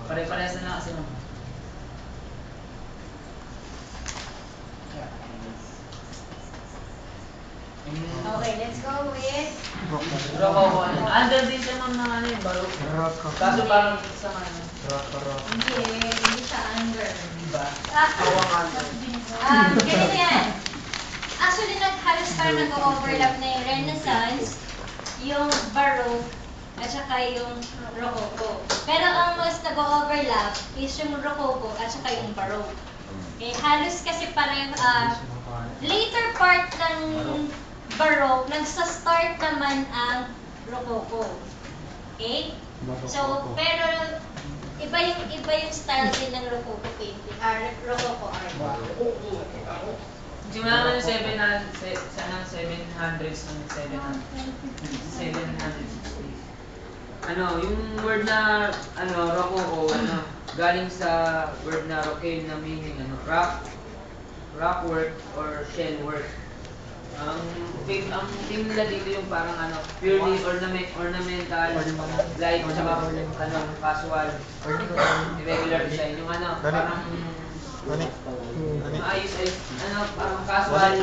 Pare-parehas na lang kasi mo. Okay, let's go with Rococo. Under din siya ng ano yung Baroque. Kaso parang sa ano. hindi siya under. Diba? Ganito yan. Actually, halos parang nag-overlap na yung Renaissance, yung Baroque, at saka yung Rococo. Pero ang mas nag-overlap is yung Rococo at saka yung Baroque. Okay, halos kasi parang later part ng Baroque, nagsa-start naman ang Rococo. Okay? So, pero iba yung style din ng Rococo painting, Rococo art. Simula naman yung 700s ng 760. Ano, yung word na Rococo, galing sa word na rocaille na meaning rock work or shell work. Ang theme nila dito yung parang purely ornamental, light, tsaka casual, irregular design. Yung parang ayos, parang casual,